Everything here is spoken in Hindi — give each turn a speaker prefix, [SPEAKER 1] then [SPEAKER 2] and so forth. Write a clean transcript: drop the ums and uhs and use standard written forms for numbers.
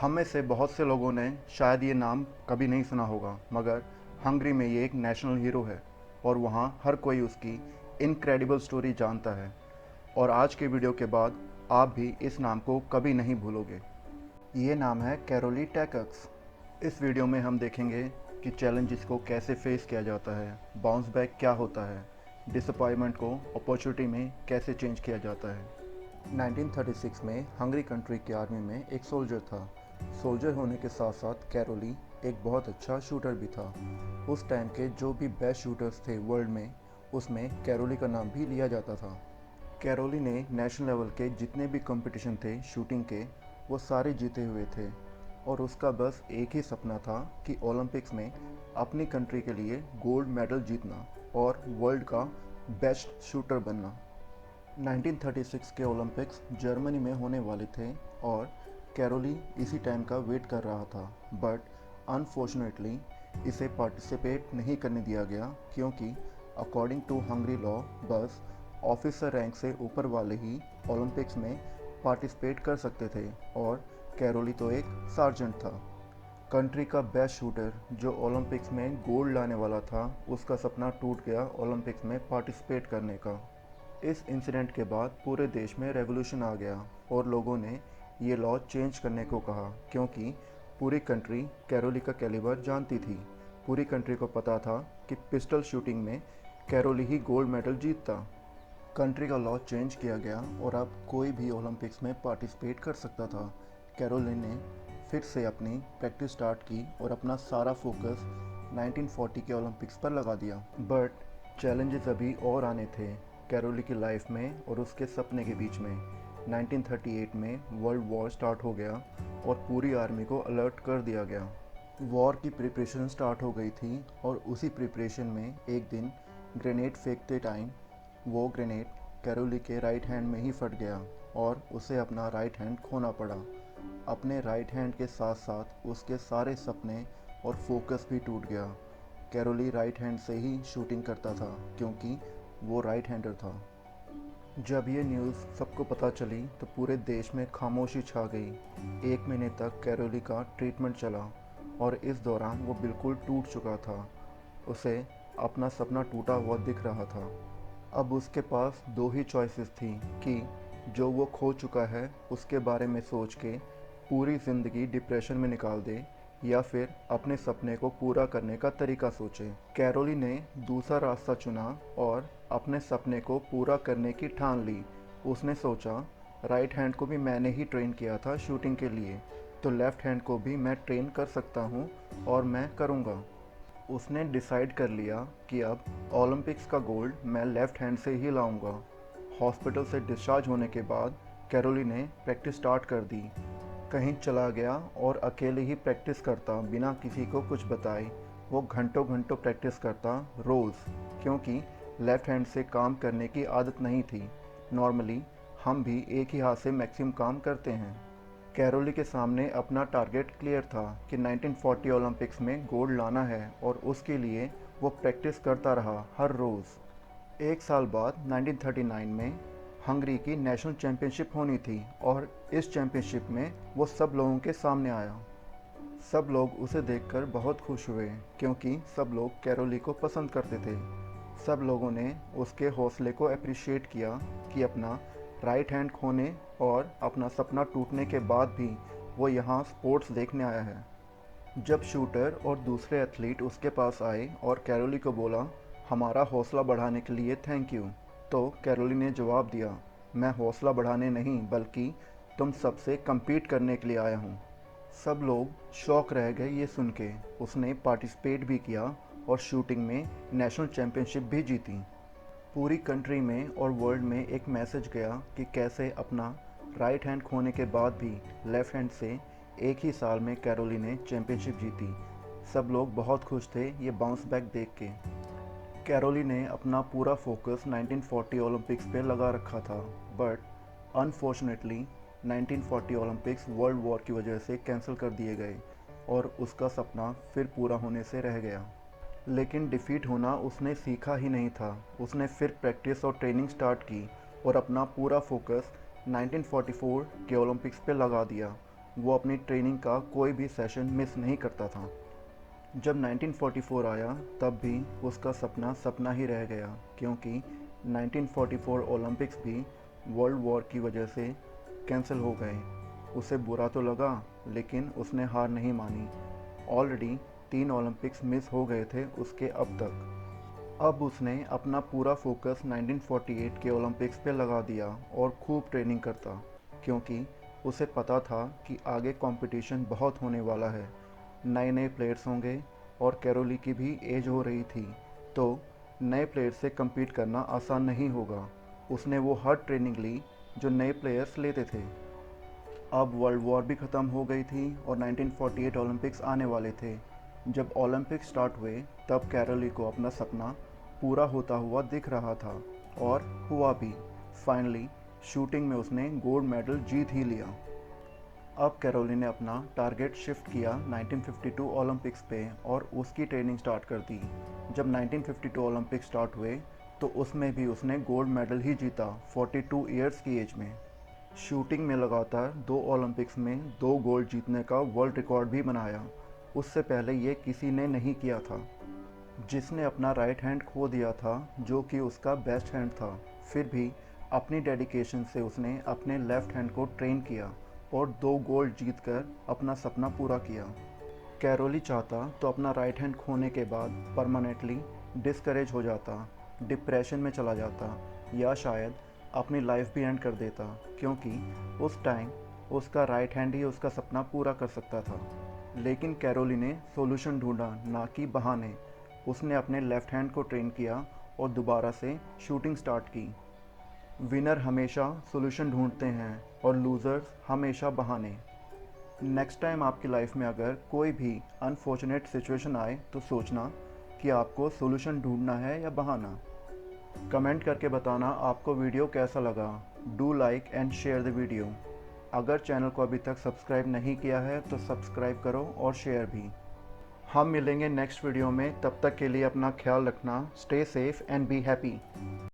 [SPEAKER 1] हम में से बहुत से लोगों ने शायद ये नाम कभी नहीं सुना होगा, मगर हंगरी में ये एक नेशनल हीरो है और वहाँ हर कोई उसकी इनक्रेडिबल स्टोरी जानता है। और आज के वीडियो के बाद आप भी इस नाम को कभी नहीं भूलोगे। ये नाम है कैरोली टैकक्स। इस वीडियो में हम देखेंगे कि चैलेंजेस को कैसे फेस किया जाता है, बाउंस बैक क्या होता है, डिसअपॉइंटमेंट को अपॉर्चुनिटी में कैसे चेंज किया जाता है। 1936 में हंगरी कंट्री की आर्मी में एक सोल्जर था। सोल्जर होने के साथ साथ कैरोली एक बहुत अच्छा शूटर भी था। उस टाइम के जो भी बेस्ट शूटर्स थे वर्ल्ड में, उसमें कैरोली का नाम भी लिया जाता था। कैरोली ने नेशनल लेवल के जितने भी कंपटीशन थे शूटिंग के, वो सारे जीते हुए थे और उसका बस एक ही सपना था कि ओलंपिक्स में अपनी कंट्री के लिए गोल्ड मेडल जीतना और वर्ल्ड का बेस्ट शूटर बनना। 1936 के ओलंपिक्स जर्मनी में होने वाले थे और कैरोली इसी टाइम का वेट कर रहा था, बट अनफॉर्चुनेटली इसे पार्टिसिपेट नहीं करने दिया गया क्योंकि अकॉर्डिंग टू हंगरी लॉ बस ऑफिसर रैंक से ऊपर वाले ही ओलंपिक्स में पार्टिसिपेट कर सकते थे और कैरोली तो एक सार्जेंट था। कंट्री का बेस्ट शूटर जो ओलंपिक्स में गोल्ड लाने वाला था, उसका सपना टूट गया ओलंपिक्स में पार्टिसिपेट करने का। इस इंसिडेंट के बाद पूरे देश में रेवोल्यूशन आ गया और लोगों ने ये लॉ चेंज करने को कहा क्योंकि पूरी कंट्री कैरोली का कैलिबर जानती थी। पूरी कंट्री को पता था कि पिस्टल शूटिंग में कैरोली ही गोल्ड मेडल जीतता। कंट्री का लॉ चेंज किया गया और अब कोई भी ओलंपिक्स में पार्टिसिपेट कर सकता था। कैरोली ने फिर से अपनी प्रैक्टिस स्टार्ट की और अपना सारा फोकस 1940 के ओलंपिक्स पर लगा दिया। बट चैलेंजेस अभी और आने थे कैरोली की लाइफ में और उसके सपने के बीच में। 1938 में वर्ल्ड वॉर स्टार्ट हो गया और पूरी आर्मी को अलर्ट कर दिया गया। वॉर की प्रिपरेशन स्टार्ट हो गई थी और उसी प्रिपरेशन में एक दिन ग्रेनेड फेंकते टाइम वो ग्रेनेड कैरोली के राइट हैंड में ही फट गया और उसे अपना राइट हैंड खोना पड़ा। अपने राइट हैंड के साथ साथ उसके सारे सपने और फोकस भी टूट गया। कैरोली राइट हैंड से ही शूटिंग करता था क्योंकि वो राइट हैंडर था। जब ये न्यूज़ सबको पता चली तो पूरे देश में खामोशी छा गई। एक महीने तक कैरोली का ट्रीटमेंट चला और इस दौरान वो बिल्कुल टूट चुका था। उसे अपना सपना टूटा हुआ दिख रहा था। अब उसके पास दो ही चॉइसेस थी कि जो वो खो चुका है उसके बारे में सोच के पूरी ज़िंदगी डिप्रेशन में निकाल दे या फिर अपने सपने को पूरा करने का तरीका सोचे। कैरोली ने दूसरा रास्ता चुना और अपने सपने को पूरा करने की ठान ली। उसने सोचा, राइट हैंड को भी मैंने ही ट्रेन किया था शूटिंग के लिए, तो लेफ़्ट हैंड को भी मैं ट्रेन कर सकता हूँ और मैं करूँगा। उसने डिसाइड कर लिया कि अब ओलंपिक्स का गोल्ड मैं लेफ़्ट हैंड से ही लाऊंगा। हॉस्पिटल से डिस्चार्ज होने के बाद कैरोली ने प्रैक्टिस स्टार्ट कर दी। कहीं चला गया और अकेले ही प्रैक्टिस करता बिना किसी को कुछ बताए। वो घंटों घंटों प्रैक्टिस करता रोज़ क्योंकि लेफ़्ट हैंड से काम करने की आदत नहीं थी। नॉर्मली हम भी एक ही हाथ से मैक्सिमम काम करते हैं। कैरोली के सामने अपना टारगेट क्लियर था कि 1940 ओलंपिक्स में गोल्ड लाना है और उसके लिए वो प्रैक्टिस करता रहा हर रोज़। एक साल बाद 1939 में हंगरी की नेशनल चैम्पियनशिप होनी थी और इस चैम्पियनशिप में वो सब लोगों के सामने आया। सब लोग उसे देखकर बहुत खुश हुए क्योंकि सब लोग कैरोली को पसंद करते थे। सब लोगों ने उसके हौसले को अप्रिशिएट किया कि अपना राइट हैंड खोने और अपना सपना टूटने के बाद भी वो यहाँ स्पोर्ट्स देखने आया है। जब शूटर और दूसरे एथलीट उसके पास आए और कैरोली को बोला, हमारा हौसला बढ़ाने के लिए थैंक यू, तो कैरोली ने जवाब दिया, मैं हौसला बढ़ाने नहीं बल्कि तुम सबसे compete करने के लिए आया हूँ। सब लोग शॉक रह गए ये सुन के। उसने पार्टिसिपेट भी किया और शूटिंग में नेशनल चैम्पियनशिप भी जीती। पूरी कंट्री में और वर्ल्ड में एक मैसेज गया कि कैसे अपना राइट हैंड खोने के बाद भी लेफ़्ट हैंड से एक ही साल में कैरोली ने चैम्पियनशिप जीती। सब लोग बहुत खुश थे ये बाउंस बैक देख के। कैरोली ने अपना पूरा फोकस 1940 ओलंपिक्स पे लगा रखा था, but unfortunately 1940 Olympics world war की वजह से कैंसिल कर दिए गए और उसका सपना फिर पूरा होने से रह गया। लेकिन डिफ़ीट होना उसने सीखा ही नहीं था। उसने फिर प्रैक्टिस और ट्रेनिंग स्टार्ट की और अपना पूरा फोकस 1944 के ओलंपिक्स पे लगा दिया। वो अपनी ट्रेनिंग का कोई भी सेशन मिस नहीं करता था। जब 1944 आया तब भी उसका सपना सपना ही रह गया, क्योंकि 1944 ओलंपिक्स भी वर्ल्ड वॉर की वजह से कैंसिल हो गए। उसे बुरा तो लगा, लेकिन उसने हार नहीं मानी। ऑलरेडी 3 ओलंपिक्स मिस हो गए थे उसके अब तक। अब उसने अपना पूरा फोकस 1948 के ओलंपिक्स पे लगा दिया और खूब ट्रेनिंग करता, क्योंकि उसे पता था कि आगे कंपटीशन बहुत होने वाला है। नए नए प्लेयर्स होंगे और कैरोली की भी एज हो रही थी, तो नए प्लेयर्स से कम्पीट करना आसान नहीं होगा। उसने वो हर ट्रेनिंग ली जो नए प्लेयर्स लेते थे। अब वर्ल्ड वॉर भी ख़त्म हो गई थी और 1948 ओलंपिक्स आने वाले थे। जब ओलंपिक्स स्टार्ट हुए तब कैरोली को अपना सपना पूरा होता हुआ दिख रहा था, और हुआ भी। फाइनली शूटिंग में उसने गोल्ड मेडल जीत ही लिया। अब कैरोली ने अपना टारगेट शिफ्ट किया 1952 ओलंपिक्स पे और उसकी ट्रेनिंग स्टार्ट कर दी। जब 1952 ओलंपिक्स स्टार्ट हुए तो उसमें भी उसने गोल्ड मेडल ही जीता 42 इयर्स की एज में। शूटिंग में लगातार 2 ओलंपिक्स में 2 गोल्ड जीतने का वर्ल्ड रिकॉर्ड भी बनाया। उससे पहले ये किसी ने नहीं किया था। जिसने अपना राइट हैंड खो दिया था, जो कि उसका बेस्ट हैंड था, फिर भी अपनी डेडिकेशन से उसने अपने लेफ्ट हैंड को ट्रेन किया और 2 गोल्ड जीतकर अपना सपना पूरा किया। कैरोली चाहता तो अपना राइट हैंड खोने के बाद परमानेंटली डिस्करेज हो जाता, डिप्रेशन में चला जाता, या शायद अपनी लाइफ भी एंड कर देता, क्योंकि उस टाइम उसका राइट हैंड ही उसका सपना पूरा कर सकता था। लेकिन कैरोली ने सॉल्यूशन ढूंढा, ना कि बहाने। उसने अपने लेफ्ट हैंड को ट्रेन किया और दोबारा से शूटिंग स्टार्ट की। विनर हमेशा सॉल्यूशन ढूंढते हैं और लूज़र्स हमेशा बहाने। नेक्स्ट टाइम आपकी लाइफ में अगर कोई भी अनफॉर्चुनेट सिचुएशन आए तो सोचना कि आपको सॉल्यूशन ढूंढना है या बहाना। कमेंट करके बताना आपको वीडियो कैसा लगा। Do like and share the video. अगर चैनल को अभी तक सब्सक्राइब नहीं किया है तो सब्सक्राइब करो और शेयर भी। हम मिलेंगे नेक्स्ट वीडियो में, तब तक के लिए अपना ख्याल रखना। Stay safe and be happy.